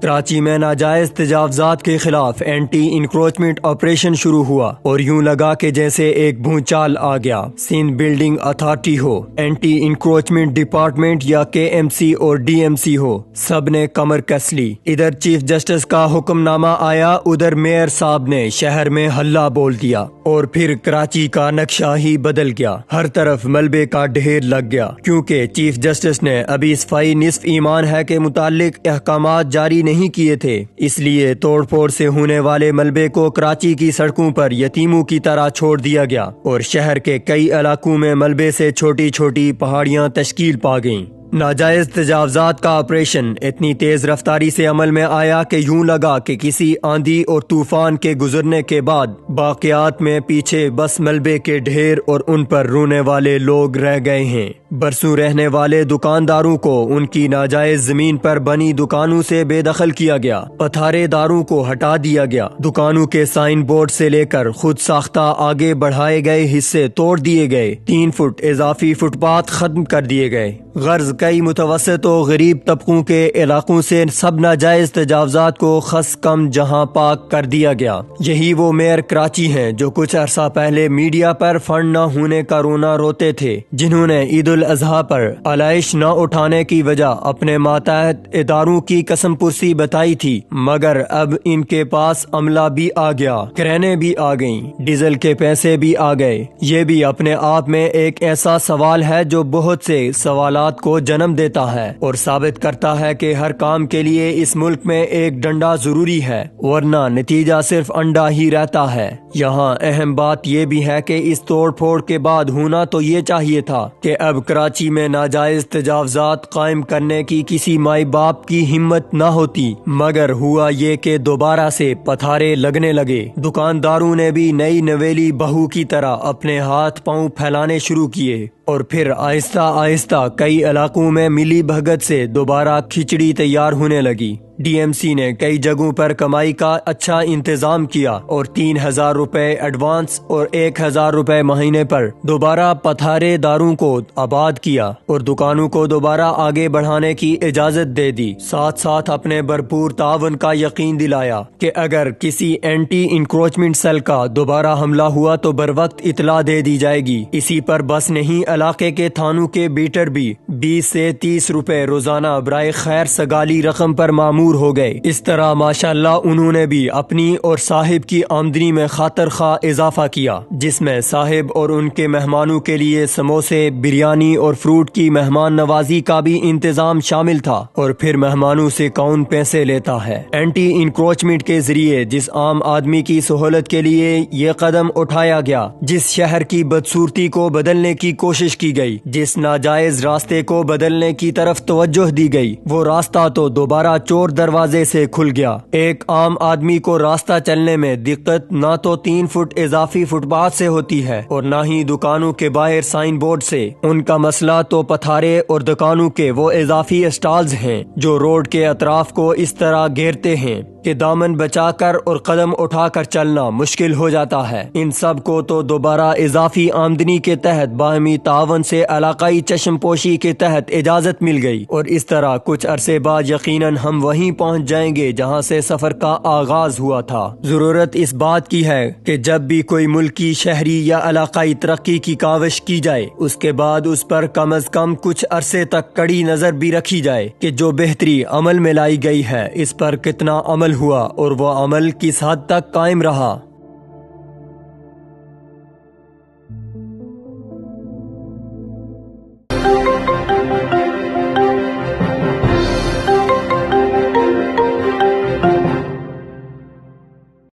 کراچی میں ناجائز تجاوزات کے خلاف اینٹی انکروچمنٹ آپریشن شروع ہوا اور یوں لگا کہ جیسے ایک بھونچال آ گیا۔ سندھ بلڈنگ اتھارٹی ہو، اینٹی انکروچمنٹ ڈپارٹمنٹ یا KMC اور DMC ہو، سب نے کمر کس لی۔ ادھر چیف جسٹس کا حکم نامہ آیا، ادھر میئر صاحب نے شہر میں ہلہ بول دیا اور پھر کراچی کا نقشہ ہی بدل گیا۔ ہر طرف ملبے کا ڈھیر لگ گیا کیونکہ چیف جسٹس نے ابھی صفائی نصف ایمان ہے کے متعلق احکامات جاری نہیں کیے تھے، اس لیے توڑ پھوڑ سے ہونے والے ملبے کو کراچی کی سڑکوں پر یتیموں کی طرح چھوڑ دیا گیا اور شہر کے کئی علاقوں میں ملبے سے چھوٹی چھوٹی پہاڑیاں تشکیل پا گئیں۔ ناجائز تجاوزات کا آپریشن اتنی تیز رفتاری سے عمل میں آیا کہ یوں لگا کہ کسی آندھی اور طوفان کے گزرنے کے بعد باقیات میں پیچھے بس ملبے کے ڈھیر اور ان پر رونے والے لوگ رہ گئے ہیں۔ برسوں رہنے والے دکانداروں کو ان کی ناجائز زمین پر بنی دکانوں سے بے دخل کیا گیا، پتھارے داروں کو ہٹا دیا گیا، دکانوں کے سائن بورڈ سے لے کر خود ساختہ آگے بڑھائے گئے حصے توڑ دیے گئے، 3 فٹ اضافی فٹ پاتھ ختم کر دیے گئے۔ غرض کئی متوسط و غریب طبقوں کے علاقوں سے سب ناجائز تجاوزات کو خس کم جہاں پاک کر دیا گیا۔ یہی وہ میئر کراچی ہیں جو کچھ عرصہ پہلے میڈیا پر فنڈ نہ ہونے کا رونا روتے تھے، جنہوں نے عید الاضحیٰ پر علائش نہ اٹھانے کی وجہ اپنے ماتحت اداروں کی قسم پرسی بتائی تھی، مگر اب ان کے پاس عملہ بھی آ گیا، کرینیں بھی آ گئیں، ڈیزل کے پیسے بھی آ گئے۔ یہ بھی اپنے آپ میں ایک ایسا سوال ہے جو بہت سے سوالات کو جنم دیتا ہے اور ثابت کرتا ہے کہ ہر کام کے لیے اس ملک میں ایک ڈنڈا ضروری ہے، ورنہ نتیجہ صرف انڈا ہی رہتا ہے۔ یہاں اہم بات یہ بھی ہے کہ اس توڑ پھوڑ کے بعد ہونا تو یہ چاہیے تھا کہ اب کراچی میں ناجائز تجاوزات قائم کرنے کی کسی مائی باپ کی ہمت نہ ہوتی، مگر ہوا یہ کہ دوبارہ سے پتھارے لگنے لگے۔ دکانداروں نے بھی نئی نویلی بہو کی طرح اپنے ہاتھ پاؤں پھیلانے شروع کیے اور پھر آہستہ آہستہ کئی علاقوں میں ملی بھگت سے دوبارہ کھچڑی تیار ہونے لگی۔ DMC نے کئی جگہوں پر کمائی کا اچھا انتظام کیا اور 3,000 روپے ایڈوانس اور 1,000 روپے مہینے پر دوبارہ پتھارے داروں کو آباد کیا اور دکانوں کو دوبارہ آگے بڑھانے کی اجازت دے دی، ساتھ ساتھ اپنے بھرپور تعاون کا یقین دلایا کہ اگر کسی اینٹی انکروچمنٹ سیل کا دوبارہ حملہ ہوا تو بروقت اطلاع دے دی جائے گی۔ اسی پر بس نہیں، علاقے کے تھانوں کے بیٹر بھی 20 سے 30 روپے روزانہ برائے خیر سگالی رقم پر معمور ہو گئے۔ اس طرح ماشاءاللہ انہوں نے بھی اپنی اور صاحب کی آمدنی میں خاطر خواہ اضافہ کیا، جس میں صاحب اور ان کے مہمانوں کے لیے سموسے، بریانی اور فروٹ کی مہمان نوازی کا بھی انتظام شامل تھا۔ اور پھر مہمانوں سے کون پیسے لیتا ہے؟ اینٹی انکروچمنٹ کے ذریعے جس عام آدمی کی سہولت کے لیے یہ قدم اٹھایا گیا، جس شہر کی بدصورتی کو بدلنے کی کوشش کی گئی، جس ناجائز راستے کو بدلنے کی طرف توجہ دی گئی، وہ راستہ تو دوبارہ چور دروازے سے کھل گیا۔ ایک عام آدمی کو راستہ چلنے میں دقت نہ تو 3 فٹ اضافی فٹ پاتھ سے ہوتی ہے اور نہ ہی دکانوں کے باہر سائن بورڈ سے، ان کا مسئلہ تو پتھارے اور دکانوں کے وہ اضافی اسٹالز ہیں جو روڈ کے اطراف کو اس طرح گھیرتے ہیں کہ دامن بچا کر اور قدم اٹھا کر چلنا مشکل ہو جاتا ہے۔ ان سب کو تو دوبارہ اضافی آمدنی کے تحت باہمی تعاون سے علاقائی چشم پوشی کے تحت اجازت مل گئی اور اس طرح کچھ عرصے بعد یقیناً ہم وہیں پہنچ جائیں گے جہاں سے سفر کا آغاز ہوا تھا۔ ضرورت اس بات کی ہے کہ جب بھی کوئی ملکی، شہری یا علاقائی ترقی کی کاوش کی جائے، اس کے بعد اس پر کم از کم کچھ عرصے تک کڑی نظر بھی رکھی جائے کہ جو بہتری عمل میں لائی گئی ہے اس پر کتنا عمل ہوا اور وہ عمل کس حد تک قائم رہا۔